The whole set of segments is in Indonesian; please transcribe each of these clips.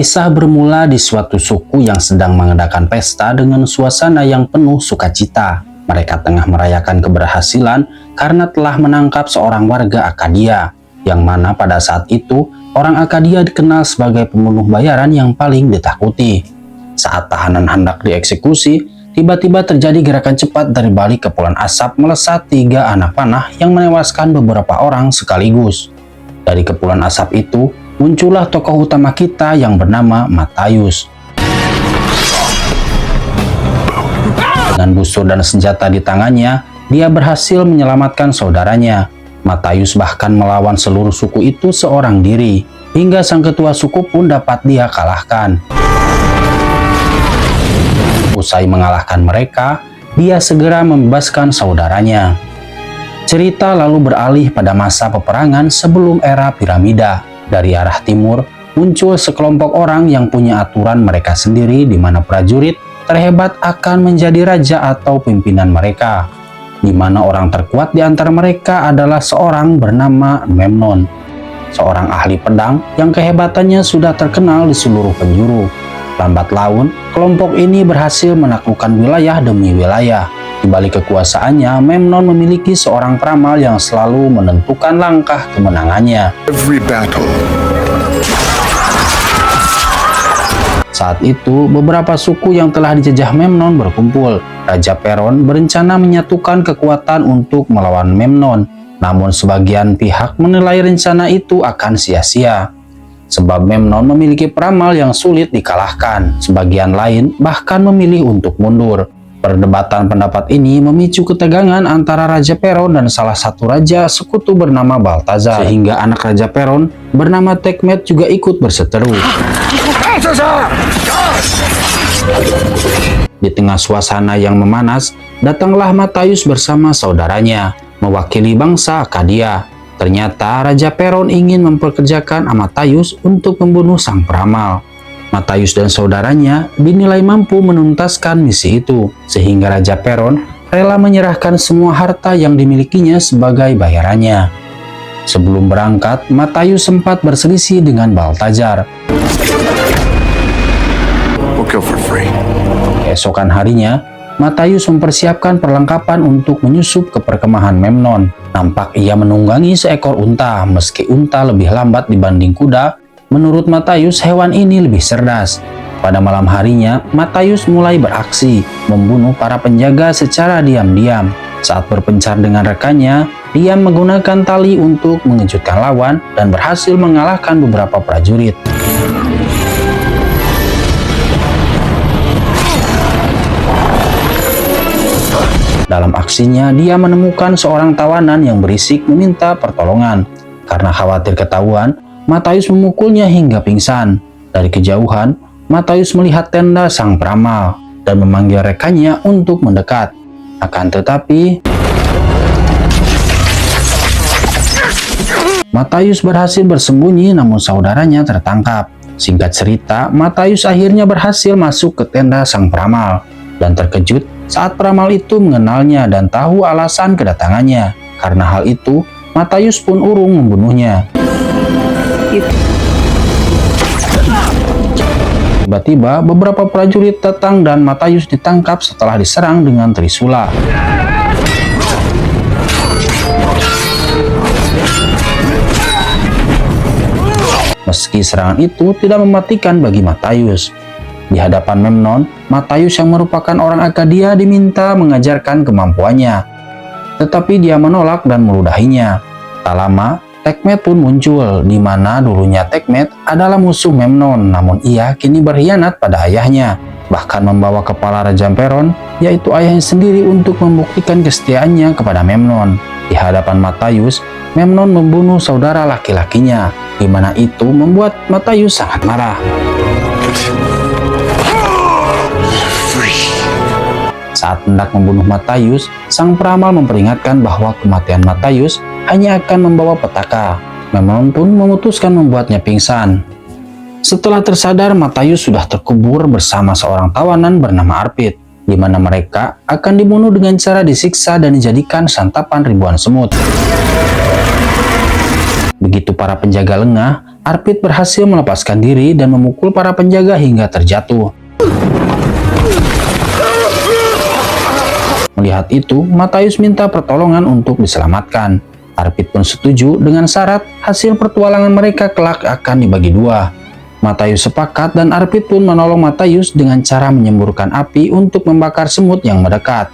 Kisah bermula di suatu suku yang sedang mengadakan pesta dengan suasana yang penuh sukacita. Mereka tengah merayakan keberhasilan karena telah menangkap seorang warga Akadia, yang mana pada saat itu orang Akadia dikenal sebagai pembunuh bayaran yang paling ditakuti. Saat tahanan hendak dieksekusi, tiba-tiba terjadi gerakan cepat dari balik kepulan asap melesat 3 anak panah yang menewaskan beberapa orang sekaligus. Dari kepulan asap itu, muncullah tokoh utama kita yang bernama Matthaius. Dengan busur dan senjata di tangannya, dia berhasil menyelamatkan saudaranya. Matthaius bahkan melawan seluruh suku itu seorang diri, hingga sang ketua suku pun dapat dia kalahkan. Usai mengalahkan mereka, dia segera membebaskan saudaranya. Cerita lalu beralih pada masa peperangan sebelum era piramida. Dari arah timur, muncul sekelompok orang yang punya aturan mereka sendiri di mana prajurit terhebat akan menjadi raja atau pimpinan mereka. Di mana orang terkuat di antara mereka adalah seorang bernama Memnon, seorang ahli pedang yang kehebatannya sudah terkenal di seluruh penjuru. Lambat laun, kelompok ini berhasil menaklukkan wilayah demi wilayah. Di balik kekuasaannya, Memnon memiliki seorang peramal yang selalu menentukan langkah kemenangannya. Saat itu, beberapa suku yang telah dijajah Memnon berkumpul. Raja Peron berencana menyatukan kekuatan untuk melawan Memnon. Namun sebagian pihak menilai rencana itu akan sia-sia, sebab Memnon memiliki peramal yang sulit dikalahkan. Sebagian lain bahkan memilih untuk mundur. Perdebatan pendapat ini memicu ketegangan antara Raja Peron dan salah satu raja sekutu bernama Balthazar, sehingga anak Raja Peron bernama Sekhmet juga ikut berseteru. Di tengah suasana yang memanas, datanglah Matthaius bersama saudaranya, mewakili bangsa Akadia. Ternyata Raja Peron ingin memperkerjakan Matthaius untuk membunuh sang peramal. Matthaius dan saudaranya dinilai mampu menuntaskan misi itu, sehingga Raja Peron rela menyerahkan semua harta yang dimilikinya sebagai bayarannya. Sebelum berangkat, Matthaius sempat berselisih dengan Balthazar. Keesokan harinya, Matthaius mempersiapkan perlengkapan untuk menyusup ke perkemahan Memnon. Nampak ia menunggangi seekor unta. Meski unta lebih lambat dibanding kuda, menurut Matthaius hewan ini lebih cerdas. Pada malam harinya, Matthaius mulai beraksi, membunuh para penjaga secara diam-diam. Saat berpencar dengan rekannya, dia menggunakan tali untuk mengejutkan lawan dan berhasil mengalahkan beberapa prajurit. Dalam aksinya, dia menemukan seorang tawanan yang berisik meminta pertolongan. Karena khawatir ketahuan, Matthaius memukulnya hingga pingsan. Dari kejauhan, Matthaius melihat tenda sang peramal dan memanggil rekannya untuk mendekat. Akan tetapi, Matthaius berhasil bersembunyi namun saudaranya tertangkap. Singkat cerita, Matthaius akhirnya berhasil masuk ke tenda sang peramal dan terkejut saat peramal itu mengenalnya dan tahu alasan kedatangannya. Karena hal itu, Matthaius pun urung membunuhnya. Tiba-tiba beberapa prajurit datang dan Matthaius ditangkap setelah diserang dengan trisula. Meski serangan itu tidak mematikan bagi Matthaius. Di hadapan Memnon, Matthaius yang merupakan orang Akadia diminta mengajarkan kemampuannya. Tetapi dia menolak dan meludahinya. Tak lama, Sekhmet pun muncul, di mana dulunya Sekhmet adalah musuh Memnon, namun ia kini berkhianat pada ayahnya, bahkan membawa kepala Raja Peron, yaitu ayahnya sendiri, untuk membuktikan kesetiaannya kepada Memnon. Di hadapan Matthaius, Memnon membunuh saudara laki-lakinya, di mana itu membuat Matthaius sangat marah. Saat hendak membunuh Matthaius, sang peramal memperingatkan bahwa kematian Matthaius hanya akan membawa petaka. Memnon pun memutuskan membuatnya pingsan. Setelah tersadar, Matthaius sudah terkubur bersama seorang tawanan bernama Arpit, di mana mereka akan dibunuh dengan cara disiksa dan dijadikan santapan ribuan semut. Begitu para penjaga lengah, Arpit berhasil melepaskan diri dan memukul para penjaga hingga terjatuh. Melihat itu, Matayus minta pertolongan untuk diselamatkan. Arpit pun setuju dengan syarat hasil pertualangan mereka kelak akan dibagi dua. Matayus sepakat dan Arpit pun menolong Matayus dengan cara menyemburkan api untuk membakar semut yang mendekat.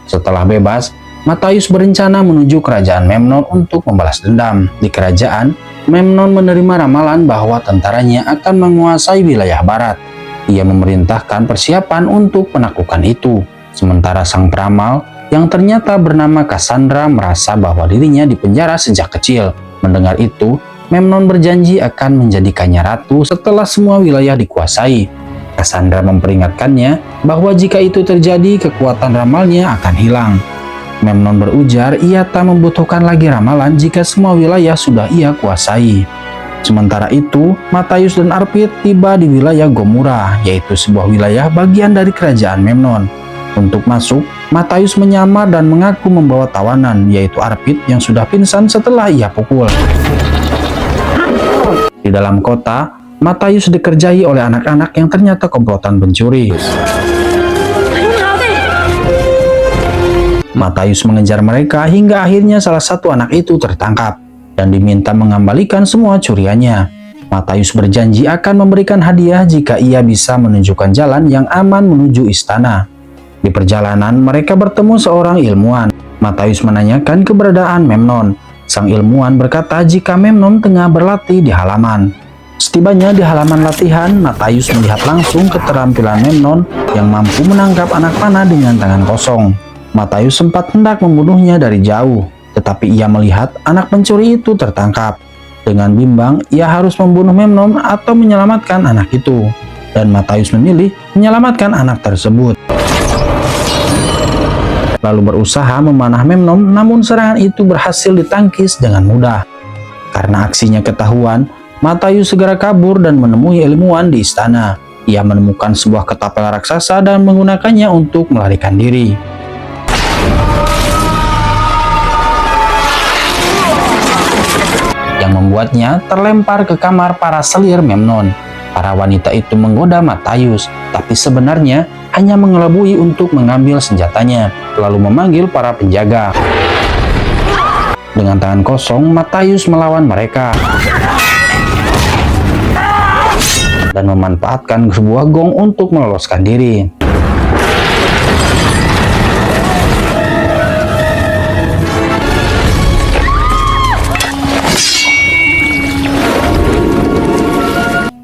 Setelah bebas, Matayus berencana menuju kerajaan Memnon untuk membalas dendam. Di kerajaan, Memnon menerima ramalan bahwa tentaranya akan menguasai wilayah barat. Ia memerintahkan persiapan untuk penaklukan itu. Sementara sang peramal, yang ternyata bernama Cassandra, merasa bahwa dirinya dipenjara sejak kecil. Mendengar itu, Memnon berjanji akan menjadikannya ratu setelah semua wilayah dikuasai. Cassandra memperingatkannya bahwa jika itu terjadi, kekuatan ramalnya akan hilang. Memnon berujar ia tak membutuhkan lagi ramalan jika semua wilayah sudah ia kuasai. Sementara itu, Matayus dan Arpit tiba di wilayah Gomurrah, yaitu sebuah wilayah bagian dari kerajaan Memnon. Untuk masuk, Matayus menyamar dan mengaku membawa tawanan, yaitu Arpit yang sudah pingsan setelah ia pukul. Di dalam kota, Matayus dikerjai oleh anak-anak yang ternyata komplotan pencuri. Matayus mengejar mereka hingga akhirnya salah satu anak itu tertangkap dan diminta mengembalikan semua curiannya. Matayus berjanji akan memberikan hadiah jika ia bisa menunjukkan jalan yang aman menuju istana. Di perjalanan, mereka bertemu seorang ilmuwan. Matayus menanyakan keberadaan Memnon. Sang ilmuwan berkata jika Memnon tengah berlatih di halaman. Setibanya di halaman latihan, Matayus melihat langsung keterampilan Memnon yang mampu menangkap anak panah dengan tangan kosong. Matayus sempat hendak membunuhnya dari jauh, tetapi ia melihat anak pencuri itu tertangkap. Dengan bimbang, ia harus membunuh Memnon atau menyelamatkan anak itu. Dan Matayus memilih menyelamatkan anak tersebut. Lalu berusaha memanah Memnon, namun serangan itu berhasil ditangkis dengan mudah. Karena aksinya ketahuan, Matayus segera kabur dan menemui ilmuwan di istana. Ia menemukan sebuah ketapel raksasa dan menggunakannya untuk melarikan diri. Yang membuatnya terlempar ke kamar para selir Memnon. Para wanita itu menggoda Matayus, tapi sebenarnya hanya mengelabui untuk mengambil senjatanya, lalu memanggil para penjaga. Dengan tangan kosong, Matayus melawan mereka dan memanfaatkan sebuah gong untuk meloloskan diri.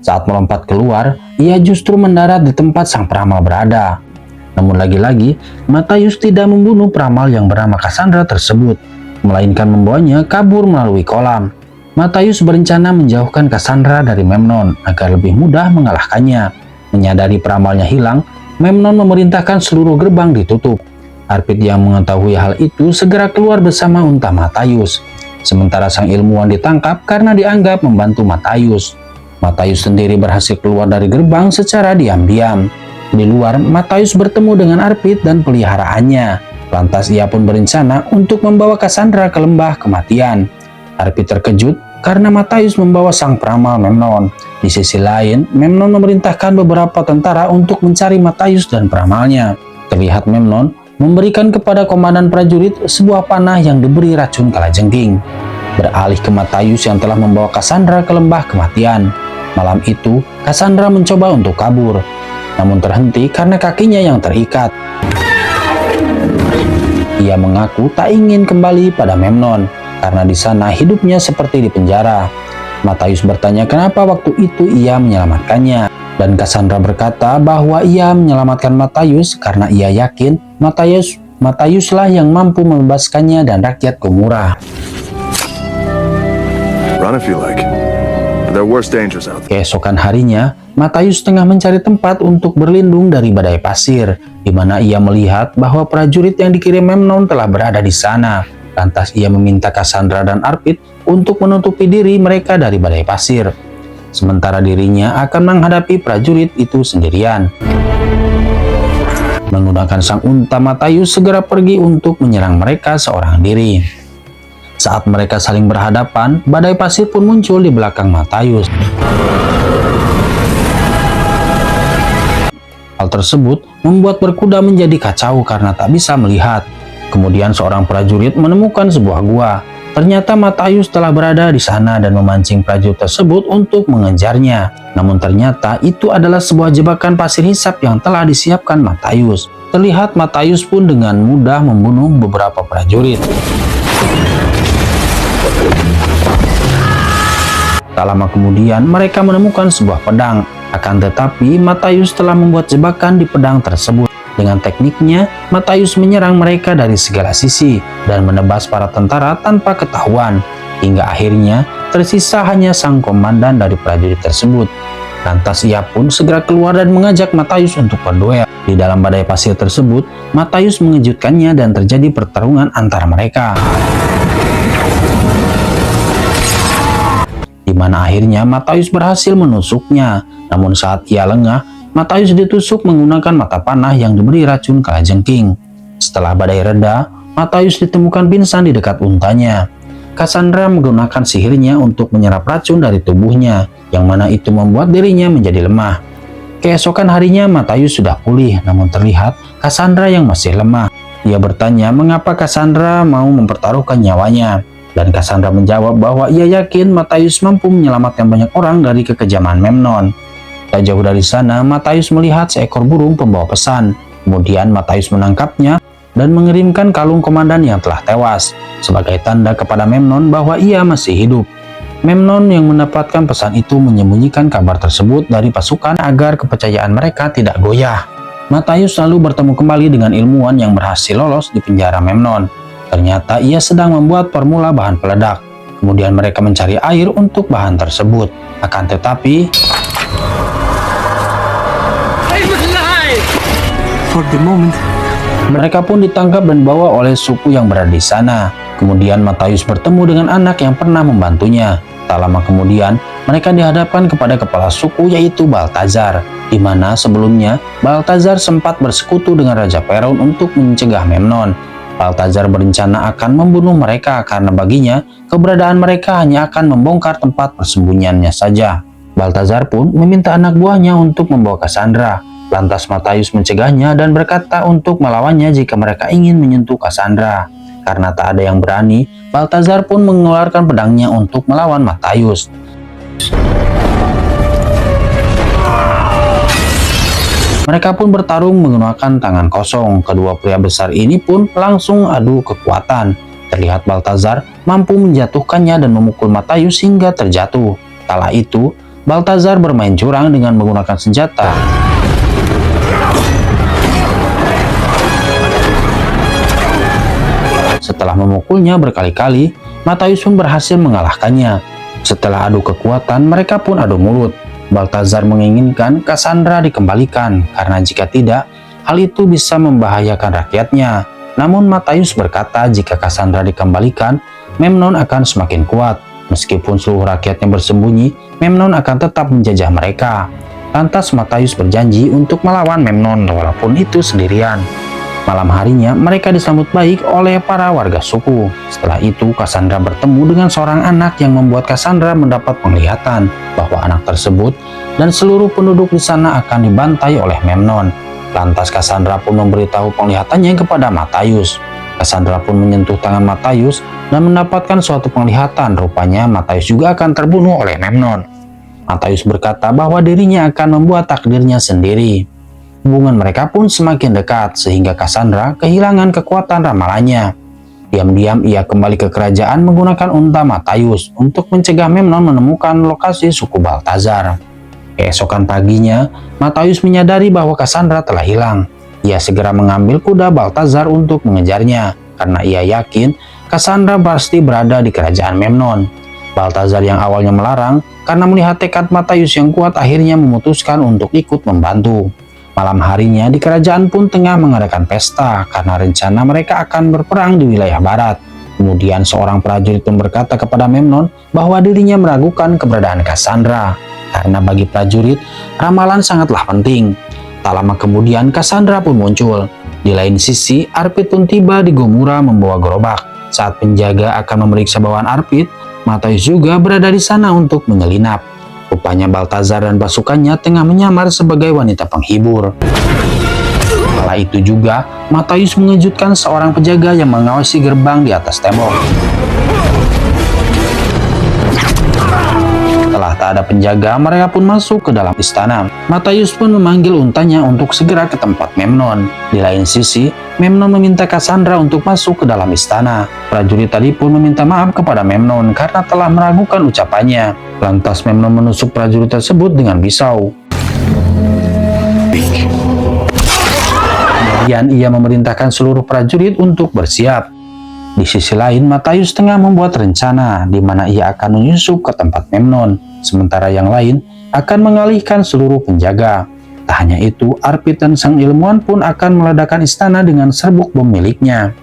Saat melompat keluar, ia justru mendarat di tempat sang peramal berada. Namun lagi-lagi, Matayus tidak membunuh peramal yang bernama Cassandra tersebut, melainkan membawanya kabur melalui kolam. Matayus berencana menjauhkan Cassandra dari Memnon agar lebih mudah mengalahkannya. Menyadari peramalnya hilang, Memnon memerintahkan seluruh gerbang ditutup. Arpit yang mengetahui hal itu segera keluar bersama unta Matayus. Sementara sang ilmuwan ditangkap karena dianggap membantu Matayus. Matayus sendiri berhasil keluar dari gerbang secara diam-diam. Di luar, Matayus bertemu dengan Arpit dan peliharaannya. Lantas ia pun berencana untuk membawa Cassandra ke lembah kematian. Arpit terkejut karena Matayus membawa sang peramal Memnon. Di sisi lain, Memnon memerintahkan beberapa tentara untuk mencari Matayus dan peramalnya. Terlihat Memnon memberikan kepada komandan prajurit sebuah panah yang diberi racun kalajengking. Beralih ke Matayus yang telah membawa Cassandra ke lembah kematian. Malam itu, Cassandra mencoba untuk kabur, namun terhenti karena kakinya yang terikat. Ia mengaku tak ingin kembali pada Memnon, karena di sana hidupnya seperti di penjara. Matayus bertanya kenapa waktu itu ia menyelamatkannya, dan Cassandra berkata bahwa ia menyelamatkan Matayus karena ia yakin Matayuslah yang mampu membebaskannya dan rakyat Gomurrah. Run if you like. There are worse dangers out there. Keesokan harinya, Matayus tengah mencari tempat untuk berlindung dari badai pasir, di mana ia melihat bahwa prajurit yang dikirim Memnon telah berada di sana. Lantas ia meminta Cassandra dan Arpit untuk menutupi diri mereka dari badai pasir. Sementara dirinya akan menghadapi prajurit itu sendirian. Menggunakan sang unta, Matayus segera pergi untuk menyerang mereka seorang diri. Saat mereka saling berhadapan, badai pasir pun muncul di belakang Matthäus. Hal tersebut membuat berkuda menjadi kacau karena tak bisa melihat. Kemudian seorang prajurit menemukan sebuah gua. Ternyata Matthäus telah berada di sana dan memancing prajurit tersebut untuk mengejarnya. Namun ternyata itu adalah sebuah jebakan pasir hisap yang telah disiapkan Matthäus. Terlihat Matthäus pun dengan mudah membunuh beberapa prajurit. Tak lama kemudian mereka menemukan sebuah pedang. Akan tetapi Matthäus telah membuat jebakan di pedang tersebut. Dengan tekniknya, Matthäus menyerang mereka dari segala sisi dan menebas para tentara tanpa ketahuan. Hingga akhirnya tersisa hanya sang komandan dari prajurit tersebut. Lantas ia pun segera keluar dan mengajak Matthäus untuk berduel. Di dalam badai pasir tersebut, Matthäus mengejutkannya dan terjadi pertarungan antara mereka. Di mana akhirnya Matthäus berhasil menusuknya. Namun saat ia lengah, Matthäus ditusuk menggunakan mata panah yang diberi racun kalajengking. Setelah badai reda, Matthäus ditemukan pingsan di dekat untanya. Cassandra menggunakan sihirnya untuk menyerap racun dari tubuhnya, yang mana itu membuat dirinya menjadi lemah. Keesokan harinya Matthäus sudah pulih, namun terlihat Cassandra yang masih lemah. Ia bertanya mengapa Cassandra mau mempertaruhkan nyawanya. Dan Cassandra menjawab bahwa ia yakin Matthäus mampu menyelamatkan banyak orang dari kekejaman Memnon. Tak jauh dari sana, Matthäus melihat seekor burung pembawa pesan. Kemudian Matthäus menangkapnya dan mengirimkan kalung komandan yang telah tewas sebagai tanda kepada Memnon bahwa ia masih hidup. Memnon yang mendapatkan pesan itu menyembunyikan kabar tersebut dari pasukan agar kepercayaan mereka tidak goyah. Matthäus lalu bertemu kembali dengan ilmuwan yang berhasil lolos di penjara Memnon. Ternyata ia sedang membuat formula bahan peledak. Kemudian mereka mencari air untuk bahan tersebut. Akan tetapi For the moment, mereka pun ditangkap dan dibawa oleh suku yang berada di sana. Kemudian Matthäus bertemu dengan anak yang pernah membantunya. Tak lama kemudian, mereka dihadapkan kepada kepala suku yaitu Baltazar, di mana sebelumnya Baltazar sempat bersekutu dengan Raja Peron untuk mencegah Memnon. Baltazar berencana akan membunuh mereka karena baginya keberadaan mereka hanya akan membongkar tempat persembunyiannya saja. Baltazar pun meminta anak buahnya untuk membawa Cassandra. Lantas Matthäus mencegahnya dan berkata untuk melawannya jika mereka ingin menyentuh Cassandra. Karena tak ada yang berani, Baltazar pun mengeluarkan pedangnya untuk melawan Matthäus. Mereka pun bertarung menggunakan tangan kosong. Kedua pria besar ini pun langsung adu kekuatan. Terlihat Baltazar mampu menjatuhkannya dan memukul Matthäus hingga terjatuh. Kala itu, Baltazar bermain curang dengan menggunakan senjata. Setelah memukulnya berkali-kali, Matthäus pun berhasil mengalahkannya. Setelah adu kekuatan, mereka pun adu mulut. Baltazar menginginkan Cassandra dikembalikan, karena jika tidak, hal itu bisa membahayakan rakyatnya. Namun Matthäus berkata jika Cassandra dikembalikan, Memnon akan semakin kuat. Meskipun seluruh rakyatnya bersembunyi, Memnon akan tetap menjajah mereka. Lantas Matthäus berjanji untuk melawan Memnon walaupun itu sendirian. Malam harinya, mereka disambut baik oleh para warga suku. Setelah itu, Cassandra bertemu dengan seorang anak yang membuat Cassandra mendapat penglihatan bahwa anak tersebut dan seluruh penduduk di sana akan dibantai oleh Memnon. Lantas Cassandra pun memberitahu penglihatannya kepada Matthäus. Cassandra pun menyentuh tangan Matthäus dan mendapatkan suatu penglihatan. Rupanya Matthäus juga akan terbunuh oleh Memnon. Matthäus berkata bahwa dirinya akan membuat takdirnya sendiri. Hubungan mereka pun semakin dekat sehingga Cassandra kehilangan kekuatan ramalannya. Diam-diam ia kembali ke kerajaan menggunakan unta Matthäus untuk mencegah Memnon menemukan lokasi suku Baltazar. Keesokan paginya, Matthäus menyadari bahwa Cassandra telah hilang. Ia segera mengambil kuda Baltazar untuk mengejarnya karena ia yakin Cassandra pasti berada di kerajaan Memnon. Baltazar yang awalnya melarang karena melihat tekad Matthäus yang kuat akhirnya memutuskan untuk ikut membantu. Malam harinya di kerajaan pun tengah mengadakan pesta karena rencana mereka akan berperang di wilayah barat. Kemudian seorang prajurit pun berkata kepada Memnon bahwa dirinya meragukan keberadaan Cassandra. Karena bagi prajurit, ramalan sangatlah penting. Tak lama kemudian Cassandra pun muncul. Di lain sisi, Arpit pun tiba di Gomurra membawa gerobak. Saat penjaga akan memeriksa bawaan Arpit, Matthäus juga berada di sana untuk menyelinap. Rupanya Balthazar dan pasukannya tengah menyamar sebagai wanita penghibur. Kala itu juga, Matthäus mengejutkan seorang penjaga yang mengawasi gerbang di atas tembok. Setelah tak ada penjaga, mereka pun masuk ke dalam istana. Matthäus pun memanggil untanya untuk segera ke tempat Memnon. Di lain sisi, Memnon meminta Cassandra untuk masuk ke dalam istana. Prajurit tadi pun meminta maaf kepada Memnon karena telah meragukan ucapannya. Lantas Memnon menusuk prajurit tersebut dengan pisau. Kemudian ia memerintahkan seluruh prajurit untuk bersiap. Di sisi lain, Matthäus tengah membuat rencana di mana ia akan menyusup ke tempat Memnon, sementara yang lain akan mengalihkan seluruh penjaga. Tak hanya itu, Arpit dan sang ilmuwan pun akan meledakkan istana dengan serbuk bom miliknya.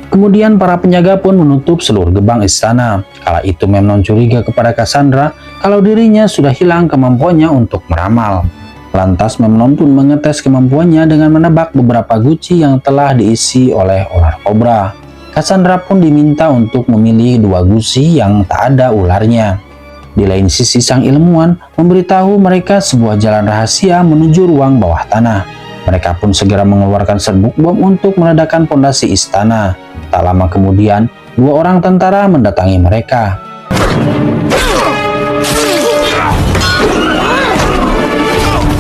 Kemudian para penjaga pun menutup seluruh gerbang istana. Kala itu Memnon curiga kepada Cassandra kalau dirinya sudah hilang kemampuannya untuk meramal. Lantas Memnon pun mengetes kemampuannya dengan menebak beberapa guci yang telah diisi oleh ular kobra. Cassandra pun diminta untuk memilih 2 gusi yang tak ada ularnya. Di lain sisi, sang ilmuwan memberitahu mereka sebuah jalan rahasia menuju ruang bawah tanah. Mereka pun segera mengeluarkan serbuk bom untuk meledakkan pondasi istana. Tak lama kemudian, 2 orang tentara mendatangi mereka.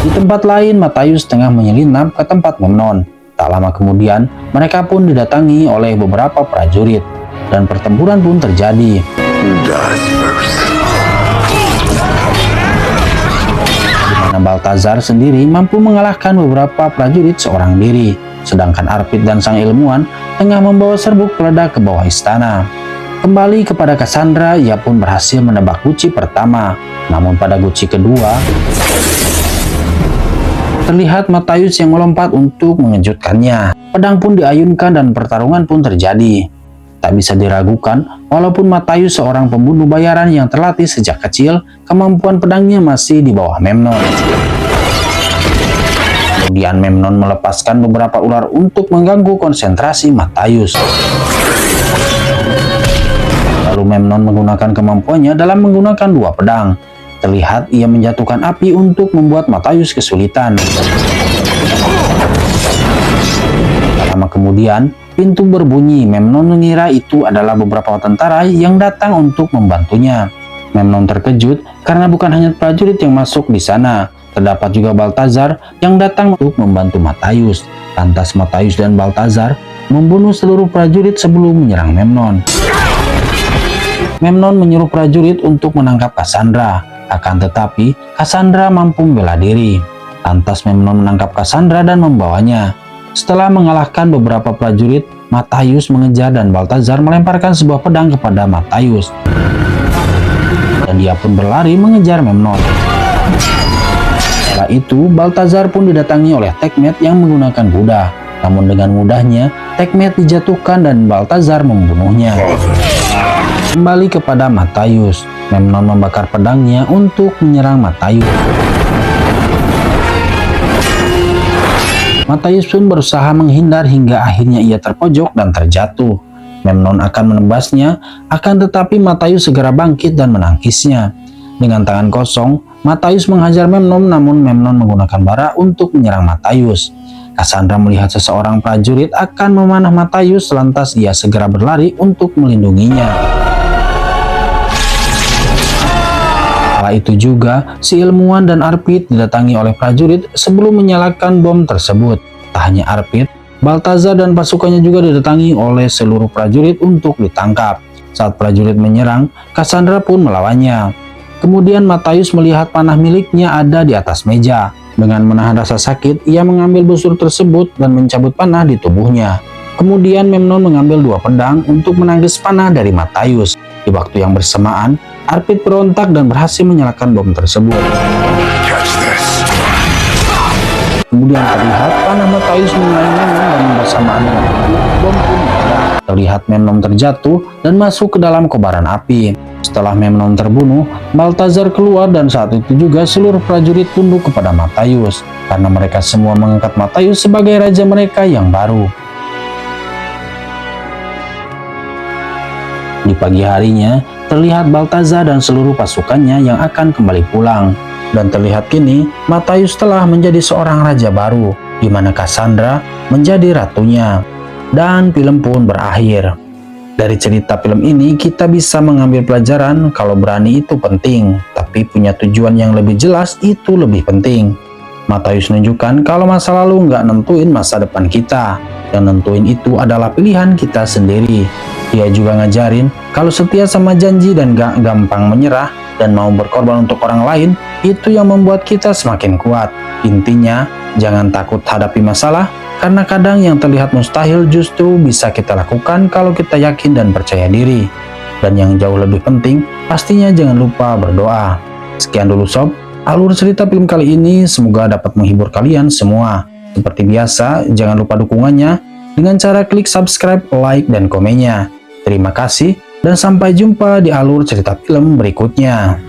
Di tempat lain, Matthäus tengah menyelinap ke tempat Memnon. Tak lama kemudian, mereka pun didatangi oleh beberapa prajurit, dan pertempuran pun terjadi. Di mana Balthazar sendiri mampu mengalahkan beberapa prajurit seorang diri, sedangkan Arpit dan sang ilmuwan tengah membawa serbuk peledak ke bawah istana. Kembali kepada Cassandra, ia pun berhasil menebak guci pertama, namun pada guci kedua, terlihat Matthäus yang melompat untuk mengejutkannya. Pedang pun diayunkan dan pertarungan pun terjadi. Tak bisa diragukan, walaupun Matthäus seorang pembunuh bayaran yang terlatih sejak kecil, kemampuan pedangnya masih di bawah Memnon. Kemudian Memnon melepaskan beberapa ular untuk mengganggu konsentrasi Matthäus. Lalu Memnon menggunakan kemampuannya dalam menggunakan 2 pedang. Terlihat ia menjatuhkan api untuk membuat Matthäus kesulitan. Lama kemudian, pintu berbunyi. Memnon mengira itu adalah beberapa tentara yang datang untuk membantunya. Memnon terkejut karena bukan hanya prajurit yang masuk di sana. Terdapat juga Balthazar yang datang untuk membantu Matthäus. Lantas Matthäus dan Balthazar membunuh seluruh prajurit sebelum menyerang Memnon. Memnon menyuruh prajurit untuk menangkap Cassandra. Akan tetapi, Cassandra mampu membela diri. Lantas Memnon menangkap Cassandra dan membawanya. Setelah mengalahkan beberapa prajurit, Matthäus mengejar dan Balthazar melemparkan sebuah pedang kepada Matthäus. Dan dia pun berlari mengejar Memnon. Setelah itu, Balthazar pun didatangi oleh Sekhmet yang menggunakan kuda. Namun dengan mudahnya, Sekhmet dijatuhkan dan Balthazar membunuhnya. Kembali kepada Matthäus, Memnon membakar pedangnya untuk menyerang Matthäus. Matthäus pun berusaha menghindar hingga akhirnya ia terpojok dan terjatuh. Memnon akan menebasnya, akan tetapi Matthäus segera bangkit dan menangkisnya. Dengan tangan kosong, Matthäus menghajar Memnon, namun Memnon menggunakan bara untuk menyerang Matthäus. Cassandra melihat seseorang prajurit akan memanah Matthäus, lantas ia segera berlari untuk melindunginya. Kala itu juga, si ilmuwan dan Arpit didatangi oleh prajurit sebelum menyalakan bom tersebut. Tak hanya Arpit, Balthazar dan pasukannya juga didatangi oleh seluruh prajurit untuk ditangkap. Saat prajurit menyerang, Cassandra pun melawannya. Kemudian Matthäus melihat panah miliknya ada di atas meja. Dengan menahan rasa sakit, ia mengambil busur tersebut dan mencabut panah di tubuhnya. Kemudian Memnon mengambil 2 pedang untuk menangkis panah dari Matthäus. Di waktu yang bersamaan, Arpit berontak dan berhasil menyalakan bom tersebut. Kemudian terlihat panah Matthäus mengenai Memnon dan bersamaan dengan itu, bom pun meledak. Terlihat Memnon terjatuh dan masuk ke dalam kobaran api. Setelah Memnon terbunuh, Balthazar keluar dan saat itu juga seluruh prajurit tunduk kepada Matthäus karena mereka semua mengangkat Matthäus sebagai raja mereka yang baru. Di pagi harinya, terlihat Balthazar dan seluruh pasukannya yang akan kembali pulang. Dan terlihat kini, Matthäus telah menjadi seorang raja baru, di mana Cassandra menjadi ratunya. Dan film pun berakhir. Dari cerita film ini, kita bisa mengambil pelajaran kalau berani itu penting, tapi punya tujuan yang lebih jelas itu lebih penting. Matthäus menunjukkan kalau masa lalu nggak nentuin masa depan kita. Yang nentuin itu adalah pilihan kita sendiri. Dia juga ngajarin kalau setia sama janji dan gak gampang menyerah dan mau berkorban untuk orang lain, itu yang membuat kita semakin kuat. Intinya, jangan takut hadapi masalah, karena kadang yang terlihat mustahil justru bisa kita lakukan kalau kita yakin dan percaya diri. Dan yang jauh lebih penting, pastinya jangan lupa berdoa. Sekian dulu sob, alur cerita film kali ini semoga dapat menghibur kalian semua. Seperti biasa, jangan lupa dukungannya dengan cara klik subscribe, like, dan komennya. Terima kasih, dan sampai jumpa di alur cerita film berikutnya.